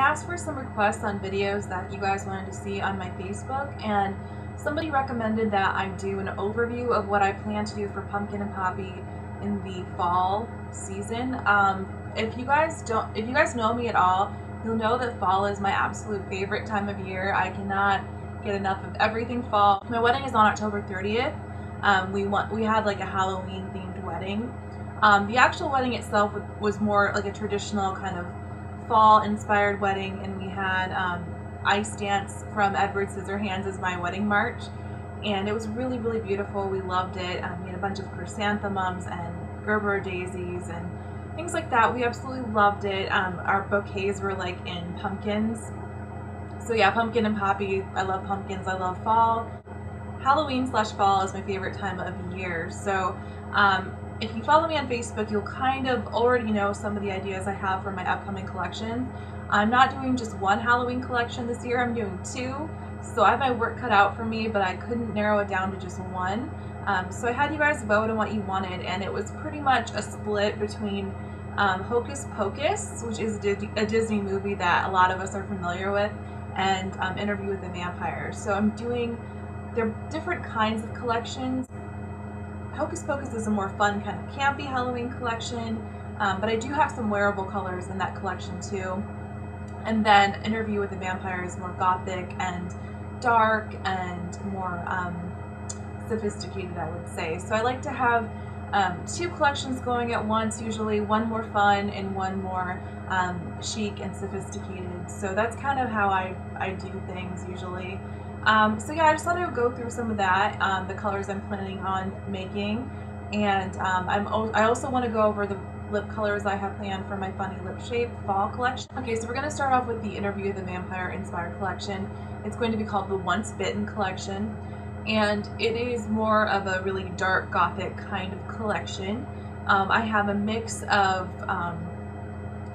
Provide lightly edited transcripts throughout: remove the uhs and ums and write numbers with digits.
asked for some requests on videos that you guys wanted to see on my Facebook, and somebody recommended that I do an overview of what I plan to do for Pumpkin and Poppy in the fall season. If you guys know me at all, you'll know that fall is my absolute favorite time of year. I cannot get enough of everything fall. My wedding is on October 30th. We had like a Halloween themed wedding. The actual wedding itself was more like a traditional kind of fall inspired wedding, and we had ice dance from Edward Scissorhands as my wedding march, and it was really, really beautiful. We loved it. We had a bunch of chrysanthemums and Gerber daisies and things like that. We absolutely loved it. Our bouquets were like in pumpkins. So yeah, pumpkin and poppy. I love pumpkins. I love fall. Halloween/fall is my favorite time of year. So if you follow me on Facebook, you'll kind of already know some of the ideas I have for my upcoming collection. I'm not doing just one Halloween collection this year, I'm doing two. So I have my work cut out for me, but I couldn't narrow it down to just one. So I had you guys vote on what you wanted, and it was pretty much a split between Hocus Pocus, which is a Disney movie that a lot of us are familiar with, and Interview with the Vampire. So they're different kinds of collections. Hocus Pocus is a more fun, kind of campy Halloween collection, but I do have some wearable colors in that collection too. And then Interview with the Vampire is more gothic and dark and more sophisticated, I would say. So I like to have two collections going at once, usually one more fun and one more chic and sophisticated. So that's kind of how I do things usually. So yeah, I just thought I would go through some of that, the colors I'm planning on making, and I also want to go over the lip colors I have planned for my Funny Lip Shape fall collection. Okay, so we're going to start off with the Interview with the Vampire inspired collection. It's going to be called the Once Bitten collection, and it is more of a really dark gothic kind of collection. I have a mix of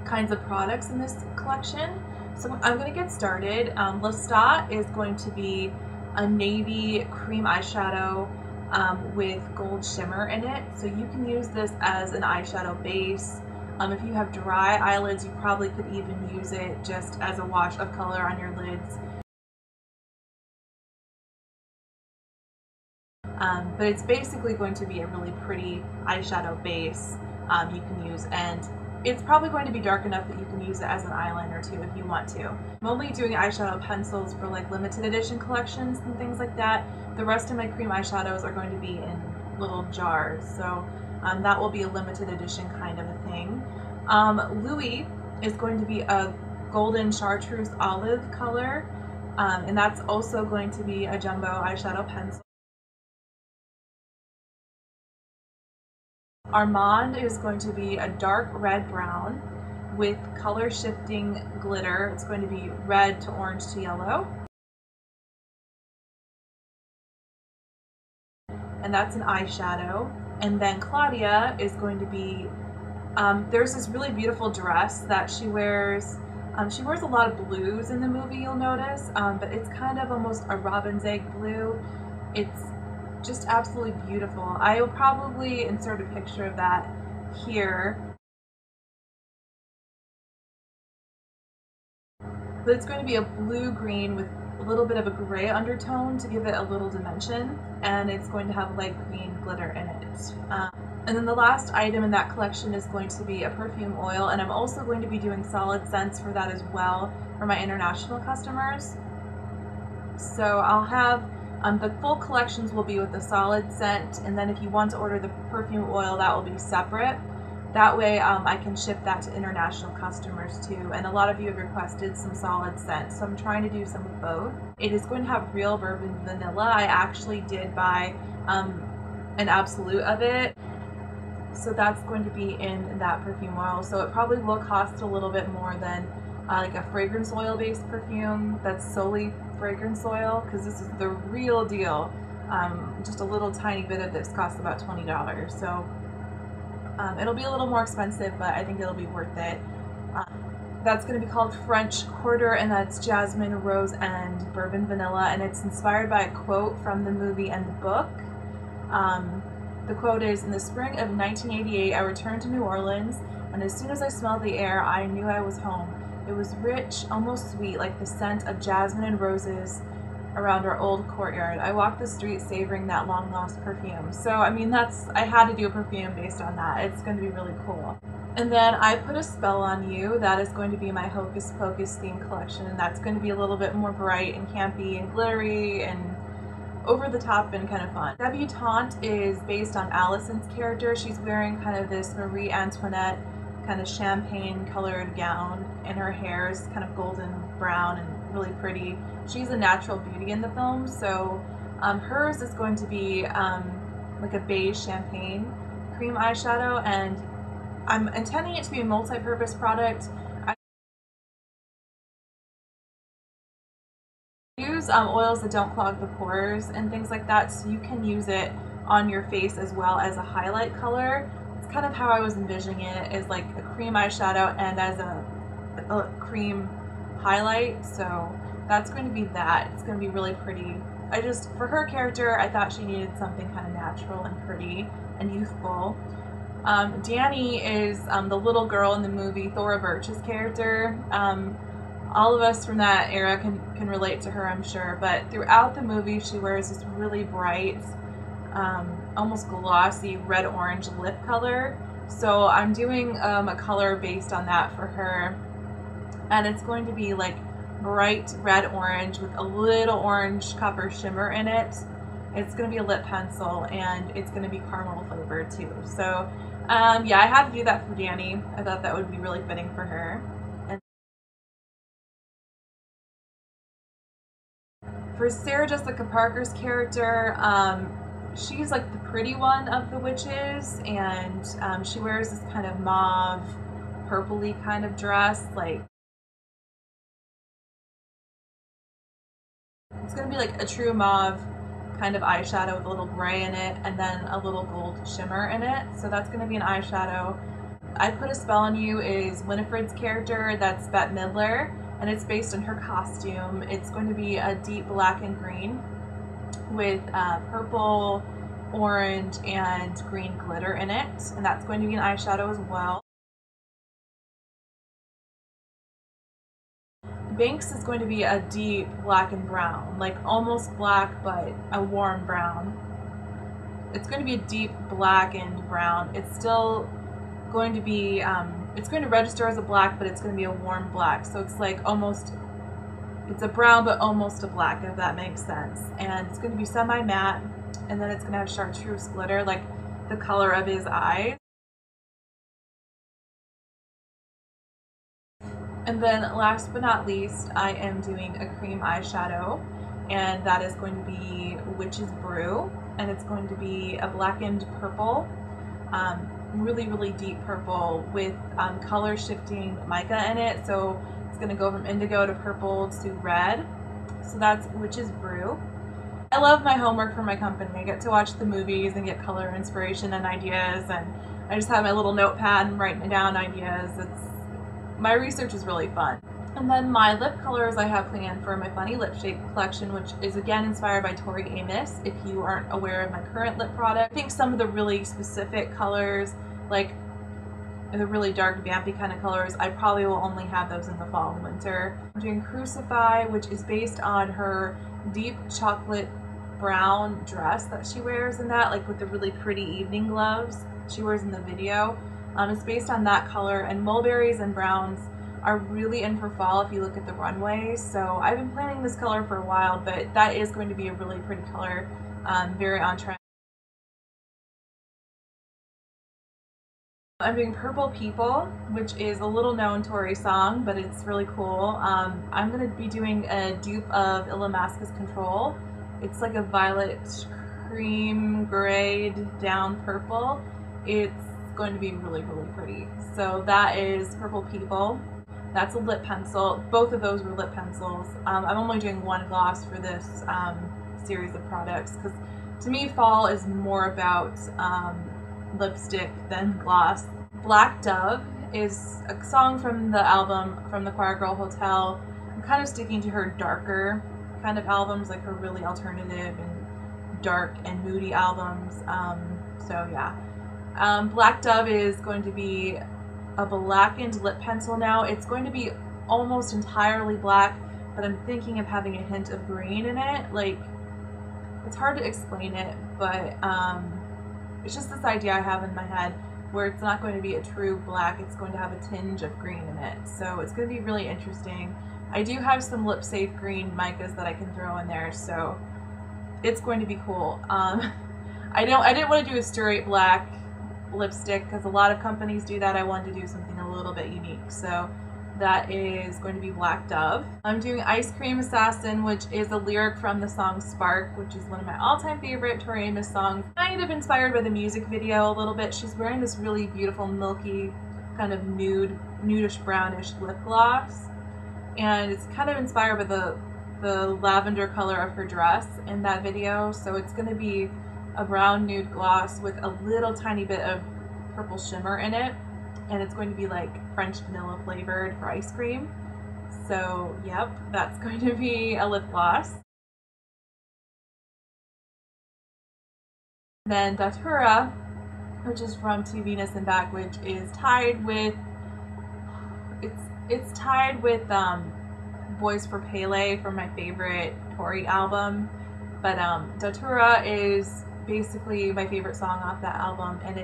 kinds of products in this collection. So I'm going to get started. Lestat is going to be a navy cream eyeshadow with gold shimmer in it. So you can use this as an eyeshadow base. If you have dry eyelids, you probably could even use it just as a wash of color on your lids. But it's basically going to be a really pretty eyeshadow base you can use, and it's probably going to be dark enough that you can use it as an eyeliner too if you want to. I'm only doing eyeshadow pencils for like limited edition collections and things like that. The rest of my cream eyeshadows are going to be in little jars, so that will be a limited edition kind of a thing. Louis is going to be a golden chartreuse olive color, and that's also going to be a jumbo eyeshadow pencil. Armand is going to be a dark red-brown with color shifting glitter. It's going to be red to orange to yellow. And that's an eyeshadow. And then Claudia is going to be, there's this really beautiful dress that she wears. She wears a lot of blues in the movie, you'll notice, but it's kind of almost a robin's egg blue. It's just absolutely beautiful. I will probably insert a picture of that here. But it's going to be a blue-green with a little bit of a gray undertone to give it a little dimension, and it's going to have light green glitter in it. And then the last item in that collection is going to be a perfume oil, and I'm also going to be doing solid scents for that as well for my international customers. So I'll have the full collections will be with the solid scent, and then if you want to order the perfume oil, that will be separate. That way I can ship that to international customers too, and a lot of you have requested some solid scent, so I'm trying to do some of both. It is going to have real bourbon vanilla. I actually did buy an absolute of it, so that's going to be in that perfume oil, so it probably will cost a little bit more than like a fragrance oil based perfume that's solely fragrance oil, because this is the real deal. Just a little tiny bit of this costs about $20, so it'll be a little more expensive, but I think it'll be worth it. That's going to be called French Quarter, and that's jasmine, rose, and bourbon vanilla, and it's inspired by a quote from the movie and the book. The quote is, "In the spring of 1988, I returned to New Orleans, and as soon as I smelled the air, I knew I was home. It was rich, almost sweet, like the scent of jasmine and roses around our old courtyard. I walked the street savoring that long-lost perfume. So, I mean, I had to do a perfume based on that. It's going to be really cool. And then I put a spell on you. That is going to be my Hocus Pocus theme collection. And that's going to be a little bit more bright and campy and glittery and over the top and kind of fun. Debutante is based on Allison's character. She's wearing kind of this Marie Antoinette kind of champagne colored gown, and her hair is kind of golden brown and really pretty. She's a natural beauty in the film, so hers is going to be like a beige champagne cream eyeshadow, and I'm intending it to be a multi-purpose product. I use oils that don't clog the pores and things like that, so you can use it on your face as well as a highlight color. It's kind of how I was envisioning it, is like a cream eyeshadow and as a cream highlight, so that's going to be that. It's going to be really pretty. For her character, I thought she needed something kind of natural and pretty and youthful. Danny is the little girl in the movie, Thora Birch's character. All of us from that era can relate to her, I'm sure, but throughout the movie she wears this really bright, almost glossy red-orange lip color. So I'm doing a color based on that for her, and it's going to be like bright red-orange with a little orange copper shimmer in it. It's going to be a lip pencil, and it's going to be caramel flavored too. So yeah, I had to do that for Danny. I thought that would be really fitting for her. And for Sarah Jessica Parker's character, she's like the pretty one of the witches, and she wears this kind of mauve, purpley kind of dress. Like, it's going to be like a true mauve kind of eyeshadow with a little gray in it and then a little gold shimmer in it. So that's going to be an eyeshadow. I Put a Spell on You is Winifred's character. That's Bette Midler, and it's based on her costume. It's going to be a deep black and green with purple, orange, and green glitter in it, and that's going to be an eyeshadow as well. Banks is going to be a deep black and brown, like almost black but a warm brown. It's going to be a deep black and brown. It's still going to be, it's going to register as a black, but it's going to be a warm black. So it's like almost, it's a brown but almost a black, if that makes sense. And it's going to be semi-matte, and then it's going to have chartreuse glitter, like the color of his eyes. And then last but not least, I am doing a cream eyeshadow, and that is going to be Witch's Brew, and it's going to be a blackened purple, really, really deep purple with color shifting mica in it, so it's going to go from indigo to purple to red. So that's Witch's Brew. I love my homework for my company. I get to watch the movies and get color inspiration and ideas, and I just have my little notepad and writing down ideas. My research is really fun. And then my lip colors I have planned for my Funny Lip Shape collection, which is again inspired by Tori Amos, if you aren't aware of my current lip product. I think some of the really specific colors, like the really dark vampy kind of colors, I probably will only have those in the fall and winter. I'm doing Crucify, which is based on her deep chocolate brown dress that she wears in that, like with the really pretty evening gloves she wears in the video. It's based on that color, and mulberries and browns are really in for fall if you look at the runway. So I've been planning this color for a while, but that is going to be a really pretty color, very on trend. I'm doing Purple People, which is a little known Tori song, but it's really cool. I'm going to be doing a dupe of Illamasqua's Control. It's like a violet cream grayed down purple. It's going to be really, really pretty. So that is Purple People. That's a lip pencil. Both of those were lip pencils. I'm only doing one gloss for this series of products because to me fall is more about lipstick than gloss. Black Dove is a song from the album From the Choir Girl Hotel. I'm kind of sticking to her darker kind of albums, like her really alternative and dark and moody albums. So yeah. Black Dove is going to be a blackened lip pencil now. It's going to be almost entirely black, but I'm thinking of having a hint of green in it. Like, it's hard to explain it, but it's just this idea I have in my head where it's not going to be a true black, it's going to have a tinge of green in it. So it's going to be really interesting. I do have some lip safe green micas that I can throw in there, so it's going to be cool. I didn't want to do a straight black lipstick because a lot of companies do that. I wanted to do something a little bit unique, so that is going to be Black Dove. I'm doing Ice Cream Assassin, which is a lyric from the song Spark, which is one of my all-time favorite Tori Amos songs. Kind of inspired by the music video a little bit. She's wearing this really beautiful milky kind of nudish brownish lip gloss, and it's kind of inspired by the lavender color of her dress in that video. So it's going to be a brown nude gloss with a little tiny bit of purple shimmer in it, and it's going to be like French vanilla flavored for ice cream. So yep, that's going to be a lip gloss. Then Datura, which is from To Venus and Back, which is tied with it's tied with Boys for Pele from my favorite Tori album. But Datura is basically my favorite song off that album, and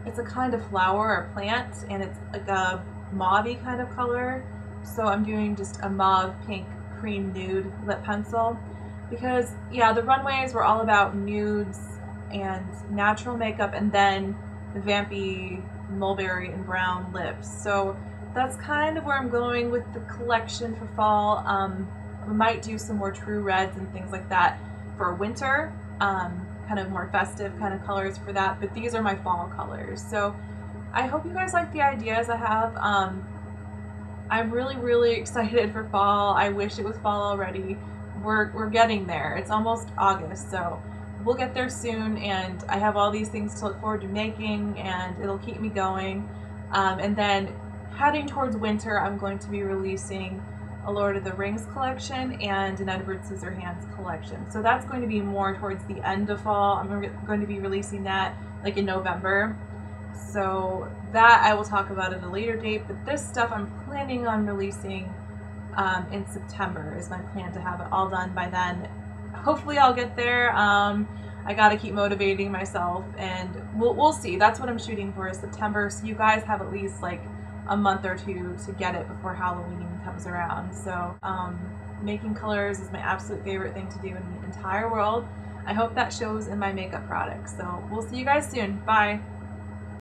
it's a kind of flower or plant, and it's like a mauve-y kind of color. So I'm doing just a mauve pink cream nude lip pencil because, yeah, the runways were all about nudes and natural makeup and then the vampy mulberry and brown lips. So that's kind of where I'm going with the collection for fall. I might do some more true reds and things like that for winter, kind of more festive kind of colors for that, but these are my fall colors. So I hope you guys like the ideas I have. I'm really excited for fall. I wish it was fall already. We're getting there. It's almost August, so we'll get there soon, and I have all these things to look forward to making, and it'll keep me going. And then heading towards winter, I'm going to be releasing a Lord of the Rings collection and an Edward Scissorhands collection. So that's going to be more towards the end of fall. I'm going to be releasing that like in November. So that I will talk about at a later date, but this stuff I'm planning on releasing in September is my plan to have it all done by then. Hopefully I'll get there. I gotta keep motivating myself, and we'll see. That's what I'm shooting for, is September, so you guys have at least like a month or two to get it before Halloween comes around. So making colors is my absolute favorite thing to do in the entire world. I hope that shows in my makeup products. So we'll see you guys soon. Bye.